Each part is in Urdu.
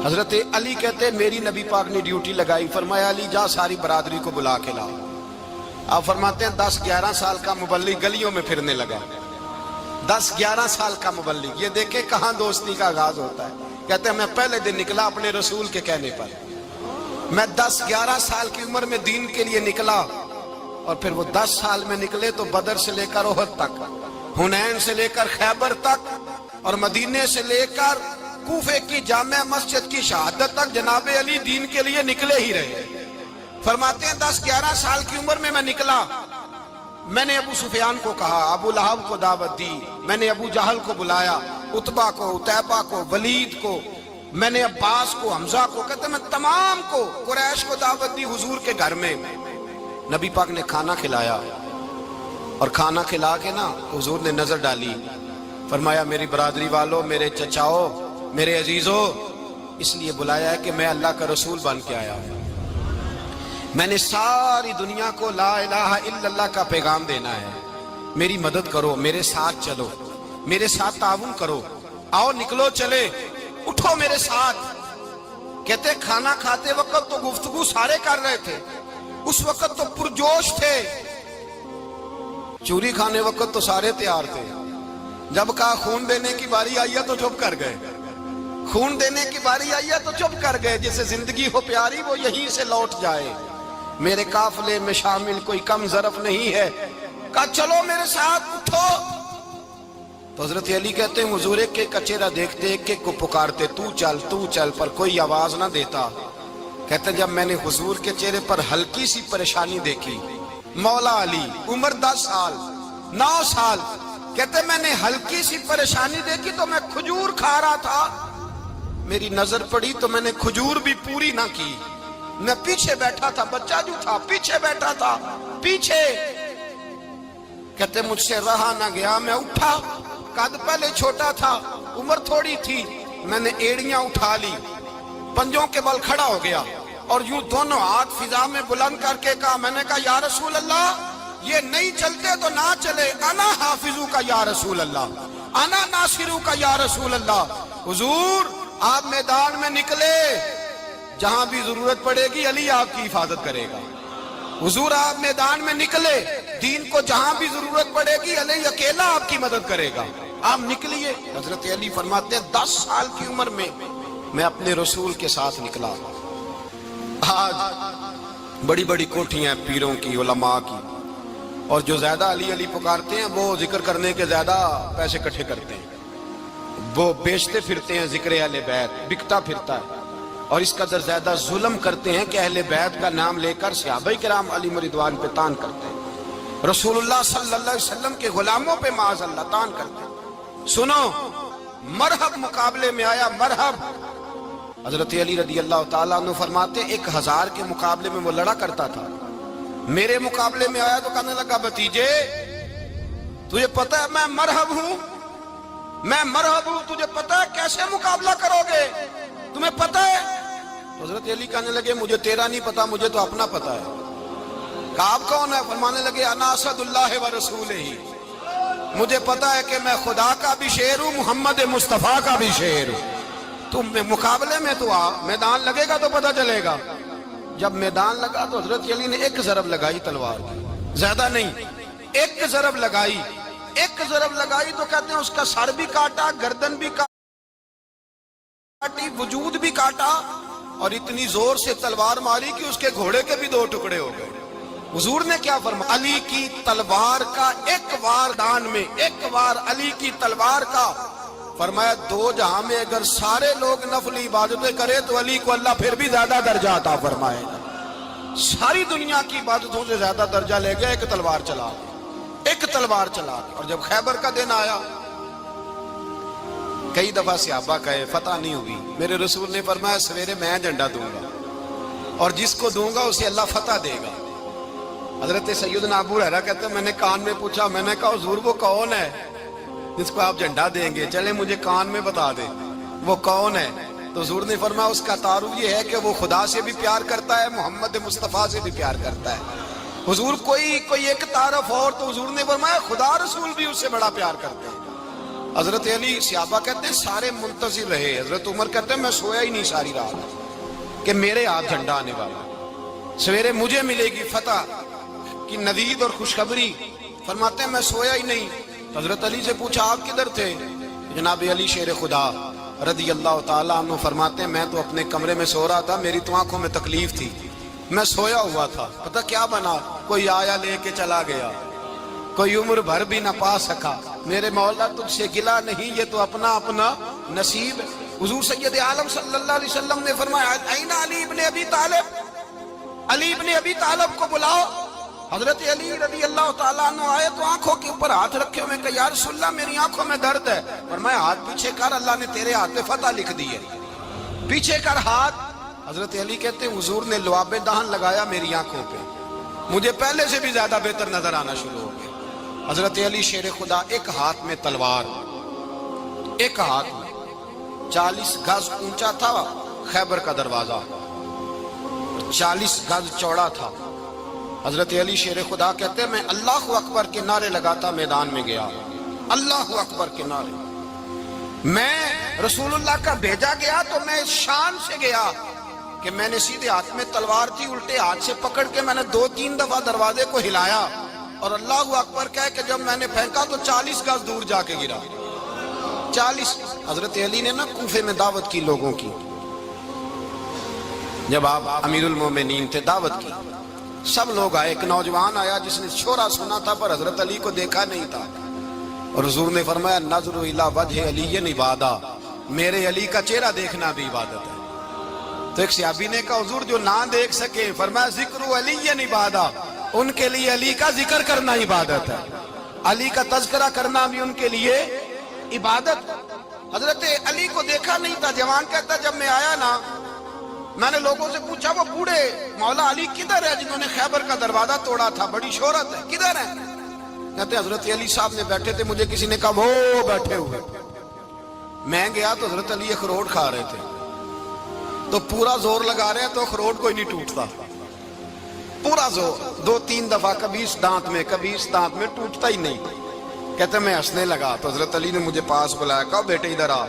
حضرت علی کہتے میری نبی پاک نے ڈیوٹی لگائی، فرمایا علی جا ساری برادری کو بلا کے لا۔ آپ فرماتے ہیں 10-11 سال کا مبلغ گلیوں میں پھرنے لگا، 10-11 سال کا مبلغ، یہ دیکھیں کہاں دوستی کا آغاز ہوتا ہے۔ کہتے ہیں میں پہلے دن نکلا اپنے رسول کے کہنے پر، میں 10-11 سال کی عمر میں دین کے لیے نکلا، اور پھر وہ 10 سال میں نکلے تو بدر سے لے کر احد تک، حنین سے لے کر خیبر تک، اور مدینے سے لے کر کوفے کی جامع مسجد کی شہادت تک جناب علی دین کے لیے نکلے ہی رہے۔ فرماتے ہیں 10-11 سال کی عمر میں نکلا، میں نے ابو سفیان کو کہا، ابو لہب کو دعوت دی، میں نے ابو جہل کو بلایا، عتبہ کو، عتیبہ کو، ولید کو، میں نے عباس کو، حمزہ کو، کہتے میں تمام کو، قریش کو دعوت دی حضور کے گھر میں۔ نبی پاک نے کھانا کھلایا، اور کھانا کھلا کے نا حضور نے نظر ڈالی، فرمایا میری برادری والوں، میرے چچاؤ، میرے عزیزوں، اس لیے بلایا ہے کہ میں اللہ کا رسول بن کے آیا ہوں، میں نے ساری دنیا کو لا الہ الا اللہ کا پیغام دینا ہے، میری مدد کرو، میرے ساتھ چلو، میرے ساتھ تعاون کرو، آؤ نکلو چلے، اٹھو میرے ساتھ۔ کہتے کھانا کھاتے وقت تو گفتگو سارے کر رہے تھے، اس وقت تو پرجوش تھے، چوری کھانے وقت تو سارے تیار تھے، جب کہا خون دینے کی باری آئی ہے تو چپ کر گئے، خون دینے کی باری آئی ہے تو چپ کر گئے، جسے زندگی ہو پیاری وہ یہیں سے لوٹ جائے، میرے قافلے میں شامل کوئی کم ظرف نہیں ہے، کہا چلو میرے ساتھ اٹھو۔ تو حضرت علی کہتے ہیں حضور ایک ایک کا چہرہ دیکھتے، ایک ایک کو پکارتے، تو چل، پر کوئی آواز نہ دیتا۔ کہتے ہیں جب میں نے حضور کے چہرے پر ہلکی سی پریشانی دیکھی، مولا علی عمر 10 سال 9 سال، کہتے میں نے ہلکی سی پریشانی دیکھی تو میں کھجور کھا رہا تھا، میری نظر پڑی تو میں نے کھجور بھی پوری نہ کی، میں پیچھے بیٹھا تھا، بچہ جو تھا پیچھے بیٹھا تھا، پیچھے۔ کہتے مجھ سے رہا نہ گیا، میں اٹھا، قد پہلے چھوٹا تھا، عمر تھوڑی تھی، میں نے ایڑیاں اٹھا لی، پنجوں کے بل کھڑا ہو گیا، اور یوں دونوں ہاتھ فضا میں بلند کر کے کہا، میں نے کہا یا رسول اللہ یہ نہیں چلتے تو نہ چلے، انا حافظو کا یا رسول اللہ، انا ناصرو کا یا رسول اللہ۔ حضور آپ میدان میں نکلے، جہاں بھی ضرورت پڑے گی علی آپ کی حفاظت کرے گا۔ حضور آپ میدان میں نکلے، دین کو جہاں بھی ضرورت پڑے گی علی اکیلا آپ کی مدد کرے گا، آپ نکلیے۔ حضرت علی فرماتے ہیں 10 سال کی عمر میں اپنے رسول کے ساتھ نکلا۔ آج بڑی بڑی کوٹھیاں پیروں کی، علماء کی، اور جو زیادہ علی علی پکارتے ہیں وہ ذکر کرنے کے زیادہ پیسے اکٹھے کرتے ہیں، وہ بیچتے پھرتے ہیں ذکر اہل بیت، بکتا پھرتا ہے، اور اس قدر زیادہ ظلم کرتے ہیں کہ اہل بیت کا نام لے کر صحابہ کرام علی رضوان پہ تان کرتے ہیں، رسول اللہ صلی اللہ علیہ وسلم کے غلاموں پہ معاذ اللہ تان کرتے ہیں۔ سنو، مرحب مقابلے میں آیا، مرحب۔ حضرت علی رضی اللہ تعالیٰ عنہ فرماتے 1000 کے مقابلے میں وہ لڑا کرتا تھا، میرے مقابلے میں آیا تو کہنے لگا بھتیجے تجھے پتہ ہے میں مرحب ہوں، میں مرحب ہوں، تجھے پتہ ہے کیسے مقابلہ کرو گے، تمہیں پتہ ہے؟ حضرت علی کہنے لگے مجھے تیرا نہیں پتا، مجھے تو اپنا پتا ہے۔ کہا آپ کون ہے؟ فرمانے لگے انا اسد اللہ و رسولہ، مجھے پتا ہے کہ میں خدا کا بھی شیر ہوں، محمد مصطفیٰ کا بھی شیر ہوں۔ تم مقابلے میں تو آ، میدان لگے گا تو پتہ چلے گا۔ جب میدان لگا تو حضرت علی نے ایک ضرب لگائی تلوار کی، زیادہ نہیں، ایک ضرب لگائی، ایک ضرب لگائی تو کہتے ہیں اس کا سر بھی کاٹا، گردن بھی کاٹی، وجود بھی کاٹا، اور اتنی زور سے تلوار ماری کہ اس کے گھوڑے کے بھی 2 ٹکڑے ہو گئے۔ حضور نے کیا فرمایا؟ علی کی تلوار کا ایک وار دان میں، ایک وار علی کی تلوار کا، فرمایا 2 جہاں میں اگر سارے لوگ نفلی عبادتیں کرے تو علی کو اللہ پھر بھی زیادہ درجہ عطا فرمائے گا۔ ساری دنیا کی عبادتوں سے زیادہ درجہ لے گیا ایک تلوار چلا کے، ایک تلوار چلا کے۔ اور جب خیبر کا دن آیا، کئی دفعہ صحابہ کہے فتح نہیں ہوئی، میرے رسول نے فرمایا سویرے میں جھنڈا دوں گا، اور جس کو دوں گا اسے اللہ فتح دے گا۔ حضرت سیدنا ابو ہریرہ کہتے ہیں میں نے کان میں پوچھا، میں نے کہا حضور وہ کون ہے جس کو آپ جھنڈا دیں گے؟ چلے مجھے کان میں بتا دیں وہ کون ہے۔ تو حضور نے فرمایا اس کا تعارف یہ ہے کہ وہ خدا سے بھی پیار کرتا ہے، محمد مصطفیٰ سے بھی پیار کرتا ہے۔ حضور کوئی ایک تعارف اور، تو حضور نے فرمایا خدا رسول بھی اس سے بڑا پیار کرتے ہیں۔ حضرت علی صحابہ کہتے ہیں سارے منتظر رہے. حضرت عمر کہتے ہیں میں سویا ہی نہیں ساری رات کہ میرے ہاتھ جھنڈا آنے والا, سویرے مجھے ملے گی فتح کی نوید اور خوشخبری. فرماتے ہیں میں سویا ہی نہیں. حضرت علی سے پوچھا آپ کدھر تھے؟ جناب علی شیر خدا رضی اللہ تعالیٰ عنہ فرماتے ہیں میں تو اپنے کمرے میں سو رہا تھا, میری تو آنکھوں میں تکلیف تھی, میں سویا ہوا تھا. پتہ کیا بنا, کوئی آیا لے کے چلا گیا, کوئی عمر بھر بھی نہ پا سکا. میرے مولا تجھ سے گلا نہیں, یہ تو اپنا اپنا نصیب ہے. حضور سید عالم صلی اللہ علیہ وسلم نے فرمایا این علی ابن ابی طالب, علی ابن ابی طالب کو بلاؤ. حضرت علی رضی اللہ تعالیٰ عنہ آئے تو آنکھوں کے اوپر ہاتھ رکھے ہوئے کہ یا رسول اللہ میری آنکھوں میں درد ہے. فرمایا ہاتھ پیچھے کر, اللہ نے تیرے ہاتھ پہ فتح لکھ دی ہے, پیچھے کر ہاتھ. حضرت علی کہتے ہیں حضور نے لعاب دہن لگایا میری آنکھوں پہ, مجھے پہلے سے بھی زیادہ بہتر نظر آنا شروع ہو گیا. حضرت علی شیر خدا ایک ہاتھ میں تلوار, ایک ہاتھ میں 40 گز اونچا تھا خیبر کا دروازہ, 40 گز چوڑا تھا. حضرت علی شیر خدا کہتے ہیں میں اللہ اکبر کے نعرے لگاتا میدان میں گیا, اللہ اکبر کے نعرے. میں رسول اللہ کا بھیجا گیا تو میں اس شان سے گیا کہ میں نے سیدھے ہاتھ میں تلوار تھی, الٹے ہاتھ سے پکڑ کے میں نے 2-3 دفعہ دروازے کو ہلایا اور اللہ اکبر کہہ کہ جب میں نے پھینکا تو 40 گز دور جا کے گرا. 40. حضرت علی نے نا کوفے میں دعوت کی لوگوں کی, جب آپ امیر المومنین تھے دعوت کی, سب لوگ آئے. ایک نوجوان آیا جس نے شورا سنا تھا پر حضرت علی کو دیکھا نہیں تھا, اور حضور نے فرمایا نظر الی وجہ علی عبادہ, میرے علی کا چہرہ دیکھنا بھی عبادت ہے. تو ایک صحابی نے کہا حضور جو نہ دیکھ سکے, فرمایا ذکر علی عبادہ, ان کے لیے علی کا ذکر کرنا عبادت ہے, علی کا تذکرہ کرنا بھی ان کے لیے عبادت. حضرت علی کو دیکھا نہیں تھا. جوان کہتا جب میں آیا نا میں نے لوگوں سے پوچھا وہ بوڑھے مولا علی کدھر ہے جنہوں نے خیبر کا دروازہ توڑا تھا, بڑی شہرت ہے, کدھر ہے؟ کہتے حضرت علی صاحب نے بیٹھے تھے, مجھے کسی نے کہا وہ بیٹھے ہوئے. میں گیا تو حضرت علی اخروٹ کھا رہے تھے, تو پورا زور لگا رہے ہیں تو اخروٹ کوئی نہیں ٹوٹتا, پورا زور 2-3 دفعہ, کبھی اس دانت میں کبھی اس دانت میں, ٹوٹتا ہی نہیں. کہتے میں ہنسنے لگا تو حضرت علی نے مجھے پاس بلایا, کہا بیٹے ادھر آ.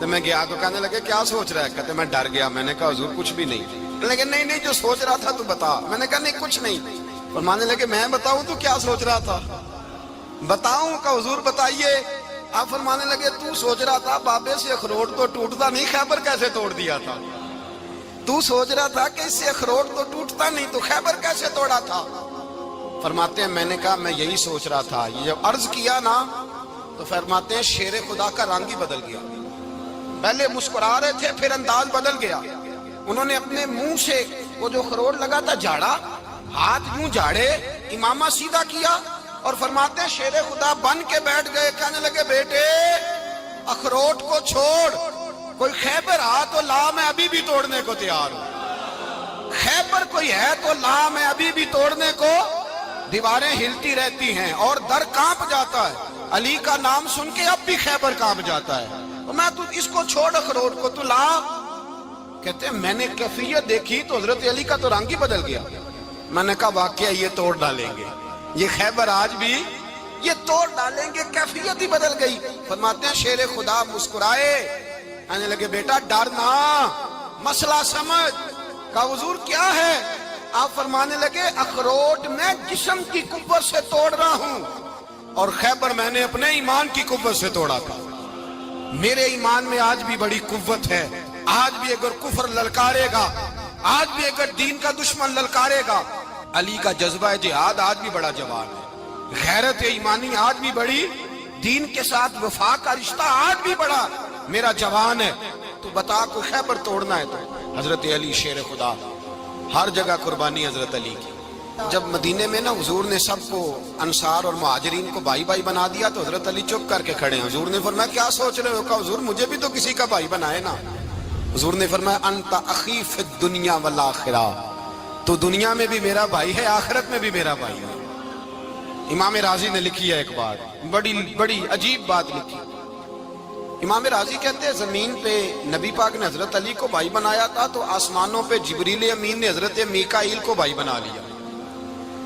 تو میں گیا تو کہنے لگے کیا سوچ رہا ہے؟ کہتے میں ڈر گیا. میں نے کہا حضور کچھ بھی نہیں. لیکن نہیں جو سوچ رہا تھا تو بتا. میں نے کہا نہیں کچھ نہیں. فرمانے لگے میں بتاؤں تو کیا سوچ رہا تھا؟ بتاؤں؟ کہ حضور بتائیے. آپ فرمانے لگے تو سوچ رہا تھا بابے سے اخروٹ تو ٹوٹتا نہیں, خیبر کیسے توڑ دیا تھا؟ تو سوچ رہا تھا کہ اس سے اخروٹ تو ٹوٹتا نہیں تو خیبر کیسے توڑا تھا؟ فرماتے ہیں میں نے کہا میں یہی سوچ رہا تھا. یہ جب عرض کیا نا تو فرماتے ہیں شیر خدا کا رنگ ہی بدل گیا. پہلے مسکرا رہے تھے پھر انداز بدل گیا. انہوں نے اپنے منہ سے وہ جو خروٹ لگا تھا جھاڑا, ہاتھ یوں جھاڑے, امامہ سیدھا کیا اور فرماتے ہیں شیر خدا بن کے بیٹھ گئے. کہنے لگے بیٹے اخروٹ کو چھوڑ, کوئی خیبر آ تو لا, میں ابھی بھی توڑنے کو تیار ہوں. خیبر کوئی ہے تو لا, میں ابھی بھی توڑنے کو. دیواریں ہلتی رہتی ہیں اور در کانپ جاتا ہے. علی کا نام سن کے اب بھی خیبر کانپ جاتا ہے. میں تو اس کو چھوڑ اخروٹ کو تو لا. کہتے ہیں میں نے کیفیت دیکھی تو حضرت علی کا تو رنگ ہی بدل گیا. میں نے کہا واقعہ یہ توڑ ڈالیں گے, یہ خیبر آج بھی یہ توڑ ڈالیں گے, کیفیت ہی بدل گئی. فرماتے ہیں شیر خدا مسکرائے, کہنے لگے بیٹا ڈرنا, مسئلہ سمجھ. کہا حضور کیا ہے؟ آپ فرمانے لگے اخروٹ میں جسم کی قوت سے توڑ رہا ہوں اور خیبر میں نے اپنے ایمان کی قوت سے توڑا تھا. میرے ایمان میں آج بھی بڑی قوت ہے. آج بھی اگر کفر للکارے گا, آج بھی اگر دین کا دشمن للکارے گا, علی کا جذبہ جہاد آج بھی بڑا جوان ہے. غیرت ایمانی آج بھی بڑی, دین کے ساتھ وفا کا رشتہ آج بھی بڑا میرا جوان ہے. تو بتا کو خیبر توڑنا ہے تو حضرت علی شیر خدا, ہر جگہ قربانی حضرت علی کی. جب مدینے میں نا حضور نے سب کو انصار اور مہاجرین کو بھائی بھائی بنا دیا تو حضرت علی چپ کر کے کھڑے ہیں. حضور نے فرمایا کیا سوچ رہے ہو؟ کہا حضور مجھے بھی تو کسی کا بھائی بنائے نا. حضور نے فرمایا انت اخی فی الدنیا والآخرہ, تو دنیا میں بھی میرا بھائی ہے, آخرت میں بھی میرا بھائی ہے. امام راضی نے لکھی ہے ایک بات, بڑی عجیب بات لکھی. امام راضی کہتے ہیں زمین پہ نبی پاک نے حضرت علی کو بھائی بنایا تھا تو آسمانوں پہ جبریل امین نے حضرت میکائیل کو بھائی بنا لیا.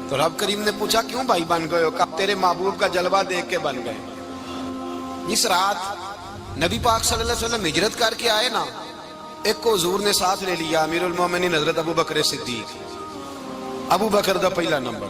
تو رب کریم نے پوچھا کیوں بھائی بن گئے ہو؟ کہا تیرے محبوب کا جلوہ دیکھ کے بن گئے. اس رات نبی پاک صلی اللہ علیہ وسلم ہجرت کر کے آئے نا، ایک کو حضور نے ساتھ لے لیا، امیر المومنین حضرت ابو بکر صدیق، ابو بکر دا پہلا نمبر،